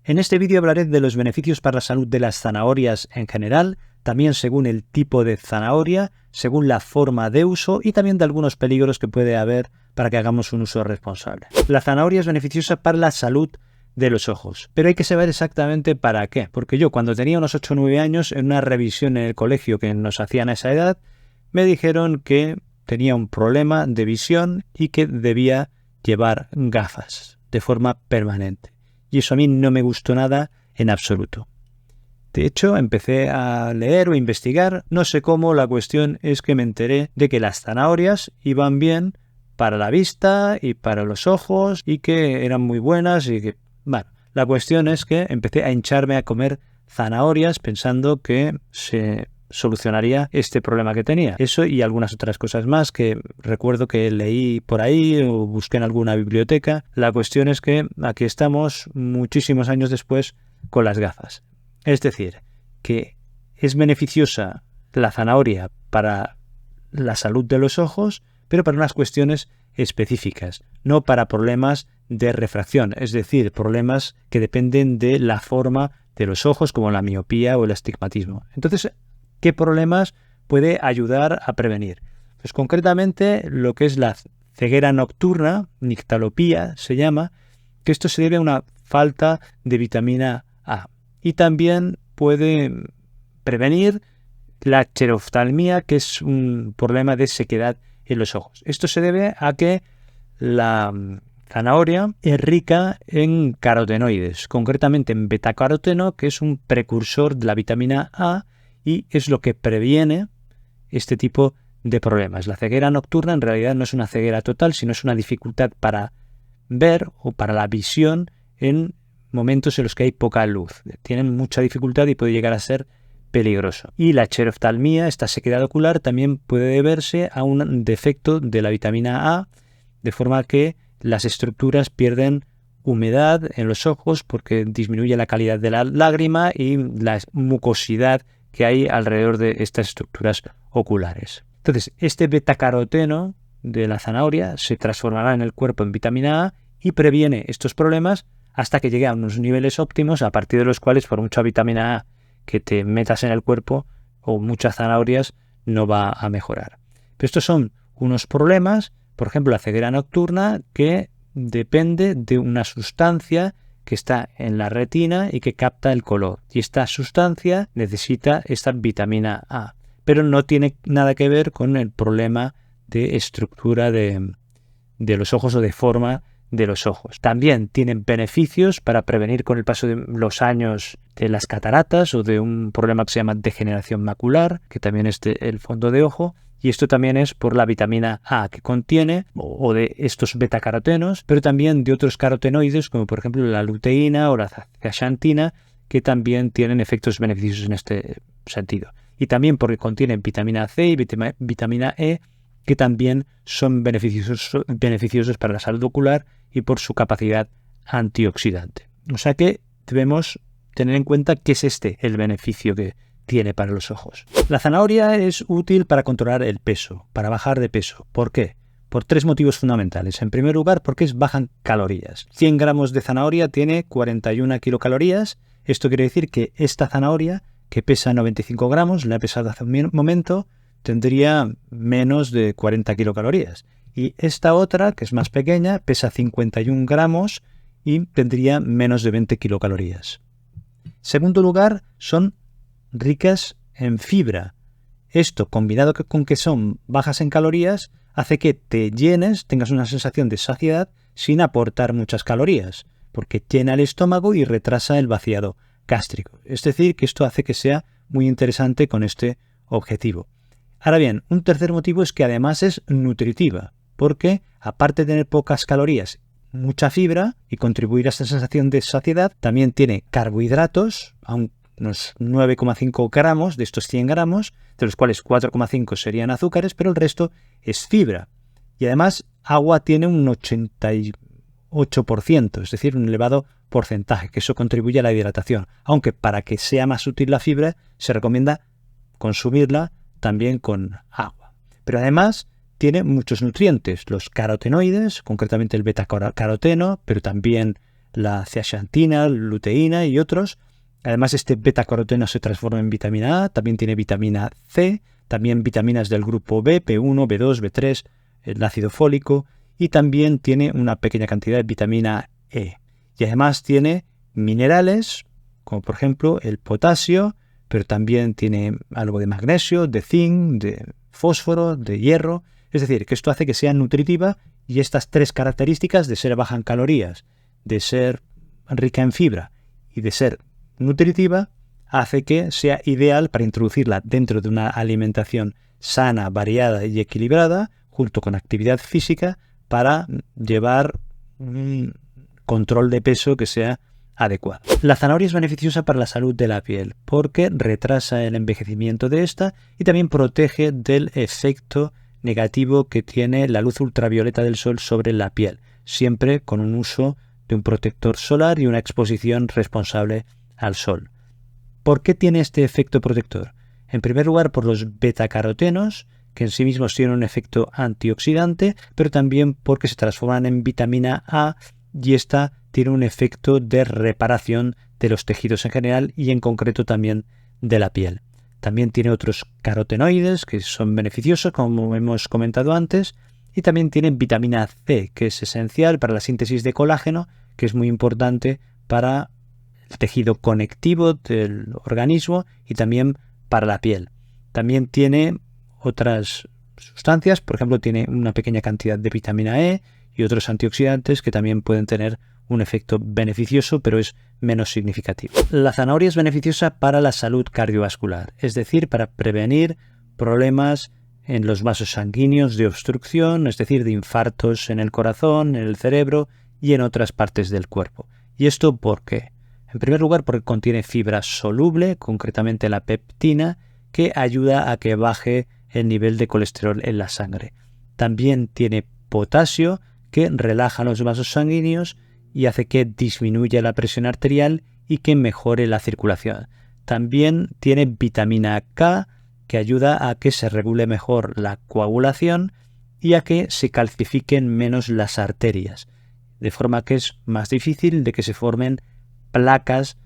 En este vídeo hablaré de los beneficios para la salud de las zanahorias en general, también según el tipo de zanahoria, según la forma de uso y también de algunos peligros que puede haber para que hagamos un uso responsable. La zanahoria es beneficiosa para la salud de los ojos, pero hay que saber exactamente para qué, porque yo cuando tenía unos 8 o 9 años, en una revisión en el colegio que nos hacían a esa edad, me dijeron que tenía un problema de visión y que debía llevar gafas de forma permanente. Y eso a mí no me gustó nada en absoluto. De hecho, empecé a leer o investigar, no sé cómo, la cuestión es que me enteré de que las zanahorias iban bien para la vista y para los ojos y que eran muy buenas y que... Bueno, la cuestión es que empecé a hincharme a comer zanahorias pensando que se solucionaría este problema que tenía. Eso y algunas otras cosas más que recuerdo que leí por ahí o busqué en alguna biblioteca. La cuestión es que aquí estamos muchísimos años después con las gafas. Es decir, que es beneficiosa la zanahoria para la salud de los ojos, pero para unas cuestiones específicas, no para problemas de refracción, es decir, problemas que dependen de la forma de los ojos, como la miopía o el astigmatismo. Entonces, ¿qué problemas puede ayudar a prevenir? Pues concretamente lo que es la ceguera nocturna, nictalopía se llama, que esto se debe a una falta de vitamina A. Y también puede prevenir la xeroftalmia, que es un problema de sequedad en los ojos. Esto se debe a que la zanahoria es rica en carotenoides, concretamente en betacaroteno, que es un precursor de la vitamina A y es lo que previene este tipo de problemas. La ceguera nocturna en realidad no es una ceguera total, sino es una dificultad para ver o para la visión en momentos en los que hay poca luz. Tienen mucha dificultad y puede llegar a ser peligroso. Y la xeroftalmia, esta sequedad ocular, también puede deberse a un defecto de la vitamina A, de forma que las estructuras pierden humedad en los ojos porque disminuye la calidad de la lágrima y la mucosidad que hay alrededor de estas estructuras oculares. Entonces, este betacaroteno de la zanahoria se transformará en el cuerpo en vitamina A y previene estos problemas hasta que llegue a unos niveles óptimos a partir de los cuales por mucha vitamina A que te metas en el cuerpo o muchas zanahorias no va a mejorar. Pero estos son unos problemas, por ejemplo la ceguera nocturna, que depende de una sustancia que está en la retina y que capta el color. Y esta sustancia necesita esta vitamina A, pero no tiene nada que ver con el problema de estructura de los ojos o de forma de los ojos. También tienen beneficios para prevenir con el paso de los años de las cataratas o de un problema que se llama degeneración macular, que también es el fondo de ojo. Y esto también es por la vitamina A que contiene, o de estos betacarotenos, pero también de otros carotenoides, como por ejemplo la luteína o la zeaxantina, que también tienen efectos beneficiosos en este sentido. Y también porque contienen vitamina C y vitamina E, que también son beneficiosos para la salud ocular y por su capacidad antioxidante. O sea que debemos tener en cuenta qué es el beneficio que tiene para los ojos. La zanahoria es útil para controlar el peso, para bajar de peso. ¿Por qué? Por tres motivos fundamentales. En primer lugar, porque es baja en calorías. 100 gramos de zanahoria tiene 41 kilocalorías. Esto quiere decir que esta zanahoria, que pesa 95 gramos, la he pesado hace un momento, tendría menos de 40 kilocalorías. Y esta otra, que es más pequeña, pesa 51 gramos y tendría menos de 20 kilocalorías. Segundo lugar, son ricas en fibra. Esto, combinado con que son bajas en calorías, hace que te llenes, tengas una sensación de saciedad sin aportar muchas calorías, porque llena el estómago y retrasa el vaciado gástrico. Es decir, que esto hace que sea muy interesante con este objetivo. Ahora bien, un tercer motivo es que además es nutritiva, porque aparte de tener pocas calorías, mucha fibra y contribuir a esta sensación de saciedad, también tiene carbohidratos, unos 9,5 gramos de estos 100 gramos, de los cuales 4,5 serían azúcares, pero el resto es fibra. Y además agua tiene un 88%, es decir, un elevado porcentaje, que eso contribuye a la hidratación. Aunque para que sea más útil la fibra, se recomienda consumirla también con agua. Pero además tiene muchos nutrientes, los carotenoides, concretamente el betacaroteno, pero también la zeaxantina, luteína y otros. Además, este betacaroteno se transforma en vitamina A, también tiene vitamina C, también vitaminas del grupo B, B1, B2, B3, el ácido fólico, y también tiene una pequeña cantidad de vitamina E. Y además tiene minerales, como por ejemplo el potasio, pero también tiene algo de magnesio, de zinc, de fósforo, de hierro. Es decir, que esto hace que sea nutritiva, y estas tres características de ser baja en calorías, de ser rica en fibra y de ser nutritiva, hace que sea ideal para introducirla dentro de una alimentación sana, variada y equilibrada, junto con actividad física, para llevar un control de peso que sea adecuado. La zanahoria es beneficiosa para la salud de la piel porque retrasa el envejecimiento de esta y también protege del efecto negativo que tiene la luz ultravioleta del sol sobre la piel, siempre con un uso de un protector solar y una exposición responsable al sol. ¿Por qué tiene este efecto protector? En primer lugar, por los betacarotenos, que en sí mismos tienen un efecto antioxidante, pero también porque se transforman en vitamina A y esta tiene un efecto de reparación de los tejidos en general y en concreto también de la piel. También tiene otros carotenoides que son beneficiosos, como hemos comentado antes, y también tiene vitamina C, que es esencial para la síntesis de colágeno, que es muy importante para el tejido conectivo del organismo y también para la piel. También tiene otras sustancias, por ejemplo, tiene una pequeña cantidad de vitamina E y otros antioxidantes que también pueden tener un efecto beneficioso, pero es menos significativo. La zanahoria es beneficiosa para la salud cardiovascular, es decir, para prevenir problemas en los vasos sanguíneos de obstrucción, es decir, de infartos en el corazón, en el cerebro y en otras partes del cuerpo. ¿Y esto por qué? En primer lugar, porque contiene fibra soluble, concretamente la peptina, que ayuda a que baje el nivel de colesterol en la sangre. También tiene potasio, que relaja los vasos sanguíneos y hace que disminuya la presión arterial y que mejore la circulación. También tiene vitamina K, que ayuda a que se regule mejor la coagulación y a que se calcifiquen menos las arterias, de forma que es más difícil de que se formen placas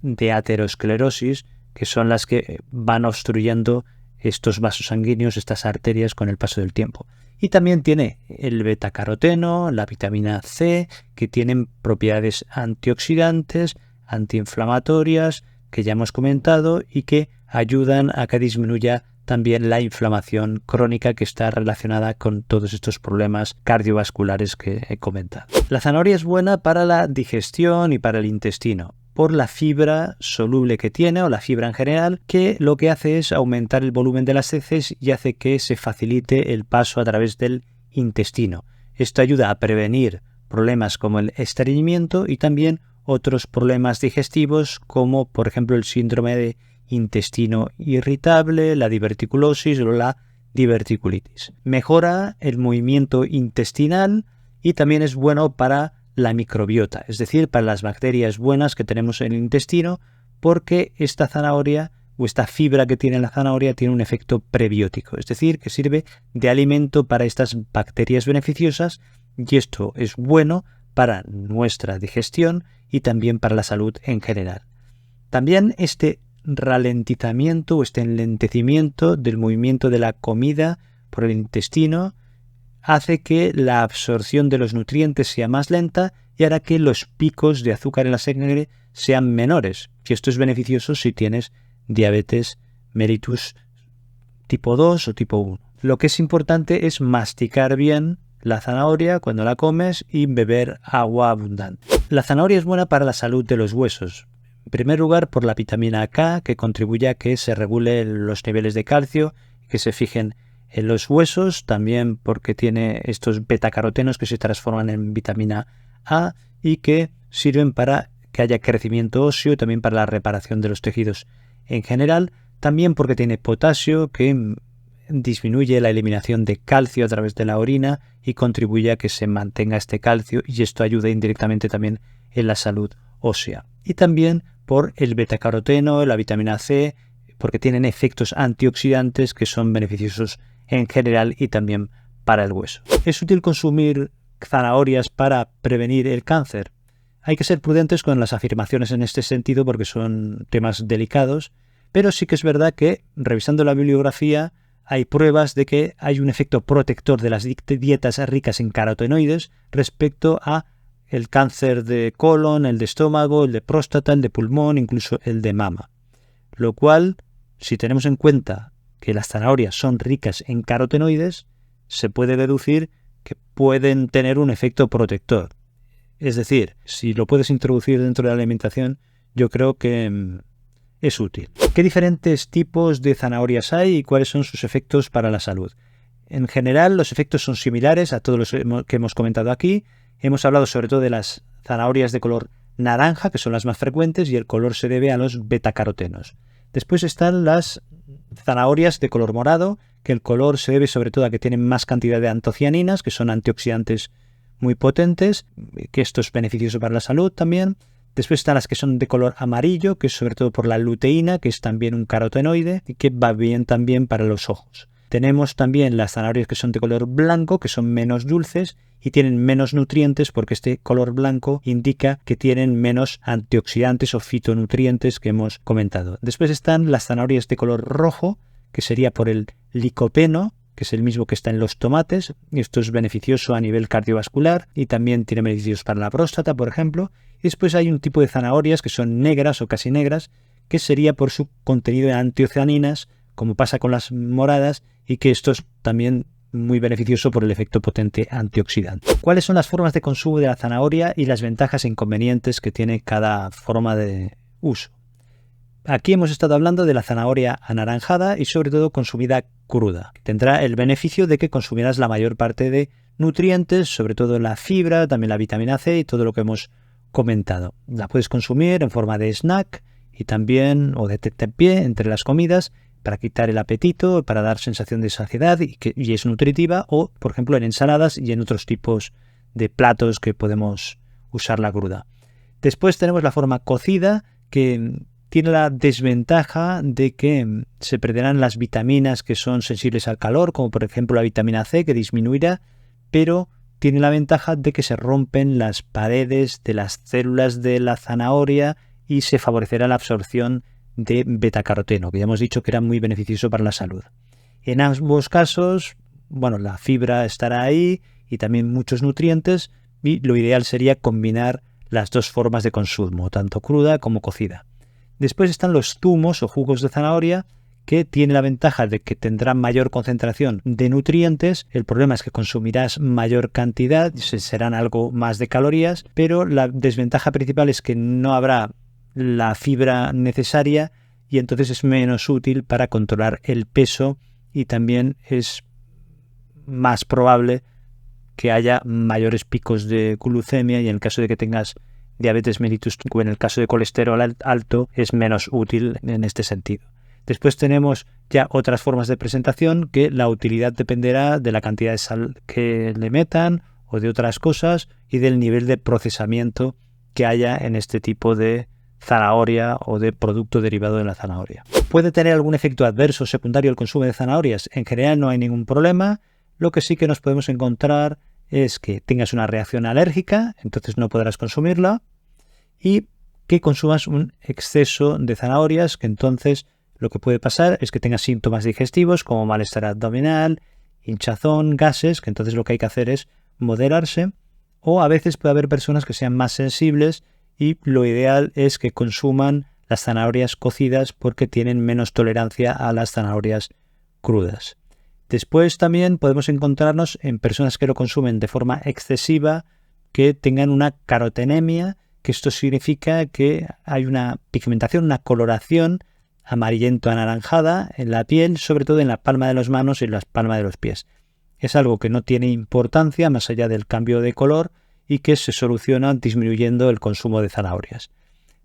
de aterosclerosis, que son las que van obstruyendo estos vasos sanguíneos, estas arterias, con el paso del tiempo. Y también tiene el betacaroteno, la vitamina C, que tienen propiedades antioxidantes, antiinflamatorias, que ya hemos comentado, y que ayudan a que disminuya también la inflamación crónica que está relacionada con todos estos problemas cardiovasculares que he comentado. La zanahoria es buena para la digestión y para el intestino, por la fibra soluble que tiene, o la fibra en general, que lo que hace es aumentar el volumen de las heces y hace que se facilite el paso a través del intestino. Esto ayuda a prevenir problemas como el estreñimiento y también otros problemas digestivos, como por ejemplo el síndrome de intestino irritable, la diverticulosis o la diverticulitis. Mejora el movimiento intestinal y también es bueno para la microbiota, es decir, para las bacterias buenas que tenemos en el intestino, porque esta zanahoria o esta fibra que tiene la zanahoria tiene un efecto prebiótico, es decir, que sirve de alimento para estas bacterias beneficiosas, y esto es bueno para nuestra digestión y también para la salud en general. También este ralentizamiento o este enlentecimiento del movimiento de la comida por el intestino hace que la absorción de los nutrientes sea más lenta y hará que los picos de azúcar en la sangre sean menores. Y esto es beneficioso si tienes diabetes mellitus tipo 2 o tipo 1. Lo que es importante es masticar bien la zanahoria cuando la comes y beber agua abundante. La zanahoria es buena para la salud de los huesos. En primer lugar, por la vitamina K, que contribuye a que se regulen los niveles de calcio, que se fijen en los huesos, también porque tiene estos betacarotenos que se transforman en vitamina A y que sirven para que haya crecimiento óseo y también para la reparación de los tejidos en general, también porque tiene potasio, que disminuye la eliminación de calcio a través de la orina y contribuye a que se mantenga este calcio, y esto ayuda indirectamente también en la salud ósea. Y también por el betacaroteno, la vitamina C, porque tienen efectos antioxidantes que son beneficiosos en general y también para el hueso. ¿Es útil consumir zanahorias para prevenir el cáncer? Hay que ser prudentes con las afirmaciones en este sentido porque son temas delicados, pero sí que es verdad que, revisando la bibliografía, hay pruebas de que hay un efecto protector de las dietas ricas en carotenoides respecto a el cáncer de colon, el de estómago, el de próstata, el de pulmón, incluso el de mama. Lo cual, si tenemos en cuenta que las zanahorias son ricas en carotenoides, se puede deducir que pueden tener un efecto protector. Es decir, si lo puedes introducir dentro de la alimentación, yo creo que es útil. ¿Qué diferentes tipos de zanahorias hay y cuáles son sus efectos para la salud? En general, los efectos son similares a todos los que hemos comentado aquí. Hemos hablado sobre todo de las zanahorias de color naranja, que son las más frecuentes, y el color se debe a los betacarotenos. Después están las zanahorias de color morado, que el color se debe sobre todo a que tienen más cantidad de antocianinas, que son antioxidantes muy potentes, que esto es beneficioso para la salud también. Después están las que son de color amarillo, que es sobre todo por la luteína, que es también un carotenoide y que va bien también para los ojos. Tenemos también las zanahorias que son de color blanco, que son menos dulces y tienen menos nutrientes porque este color blanco indica que tienen menos antioxidantes o fitonutrientes que hemos comentado. Después están las zanahorias de color rojo, que sería por el licopeno, que es el mismo que está en los tomates. Esto es beneficioso a nivel cardiovascular y también tiene beneficios para la próstata, por ejemplo. Y después hay un tipo de zanahorias que son negras o casi negras, que sería por su contenido de antocianinas, como pasa con las moradas, y que esto es también muy beneficioso por el efecto potente antioxidante. ¿Cuáles son las formas de consumo de la zanahoria y las ventajas e inconvenientes que tiene cada forma de uso? Aquí hemos estado hablando de la zanahoria anaranjada y sobre todo consumida cruda. Tendrá el beneficio de que consumirás la mayor parte de nutrientes, sobre todo la fibra, también la vitamina C y todo lo que hemos comentado. La puedes consumir en forma de snack y también o de tentempié entre las comidas para quitar el apetito, para dar sensación de saciedad y es nutritiva, o por ejemplo en ensaladas y en otros tipos de platos que podemos usarla cruda. Después tenemos la forma cocida, que tiene la desventaja de que se perderán las vitaminas que son sensibles al calor, como por ejemplo la vitamina C, que disminuirá, pero tiene la ventaja de que se rompen las paredes de las células de la zanahoria y se favorecerá la absorción de betacaroteno, que ya hemos dicho que era muy beneficioso para la salud. En ambos casos, bueno, la fibra estará ahí y también muchos nutrientes, y lo ideal sería combinar las dos formas de consumo, tanto cruda como cocida. Después están los zumos o jugos de zanahoria, que tiene la ventaja de que tendrán mayor concentración de nutrientes. El problema es que consumirás mayor cantidad, serán algo más de calorías, pero la desventaja principal es que no habrá la fibra necesaria y entonces es menos útil para controlar el peso y también es más probable que haya mayores picos de glucemia y en el caso de que tengas diabetes mellitus o en el caso de colesterol alto es menos útil en este sentido. Después tenemos ya otras formas de presentación que la utilidad dependerá de la cantidad de sal que le metan o de otras cosas y del nivel de procesamiento que haya en este tipo de zanahoria o de producto derivado de la zanahoria. ¿Puede tener algún efecto adverso secundario el consumo de zanahorias? En general no hay ningún problema. Lo que sí que nos podemos encontrar es que tengas una reacción alérgica, entonces no podrás consumirla, y que consumas un exceso de zanahorias, que entonces lo que puede pasar es que tengas síntomas digestivos como malestar abdominal, hinchazón, gases, que entonces lo que hay que hacer es moderarse, o a veces puede haber personas que sean más sensibles y lo ideal es que consuman las zanahorias cocidas porque tienen menos tolerancia a las zanahorias crudas. Después también podemos encontrarnos en personas que lo consumen de forma excesiva que tengan una carotenemia, que esto significa que hay una pigmentación, una coloración amarillento-anaranjada en la piel, sobre todo en la palma de las manos y en las palmas de los pies. Es algo que no tiene importancia más allá del cambio de color y que se soluciona disminuyendo el consumo de zanahorias.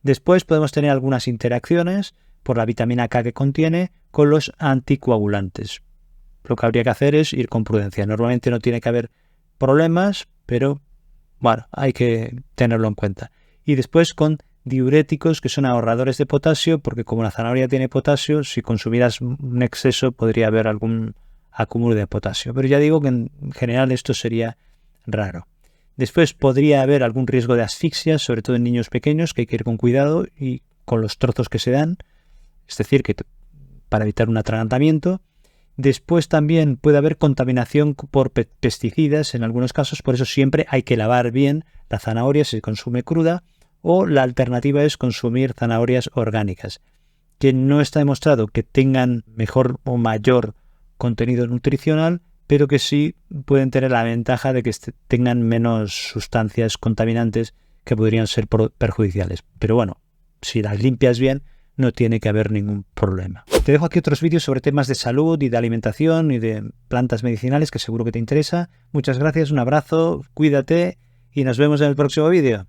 Después podemos tener algunas interacciones por la vitamina K que contiene con los anticoagulantes. Lo que habría que hacer es ir con prudencia. Normalmente no tiene que haber problemas, pero bueno, hay que tenerlo en cuenta. Y después con diuréticos que son ahorradores de potasio, porque como la zanahoria tiene potasio, si consumieras un exceso podría haber algún acúmulo de potasio. Pero ya digo que en general esto sería raro. Después podría haber algún riesgo de asfixia, sobre todo en niños pequeños, que hay que ir con cuidado y con los trozos que se dan, es decir, que para evitar un atragantamiento. Después también puede haber contaminación por pesticidas en algunos casos, por eso siempre hay que lavar bien la zanahoria si se consume cruda, o la alternativa es consumir zanahorias orgánicas, que no está demostrado que tengan mejor o mayor contenido nutricional, pero que sí pueden tener la ventaja de que tengan menos sustancias contaminantes que podrían ser perjudiciales. Pero bueno, si las limpias bien, no tiene que haber ningún problema. Te dejo aquí otros vídeos sobre temas de salud y de alimentación y de plantas medicinales que seguro que te interesa. Muchas gracias, un abrazo, cuídate y nos vemos en el próximo vídeo.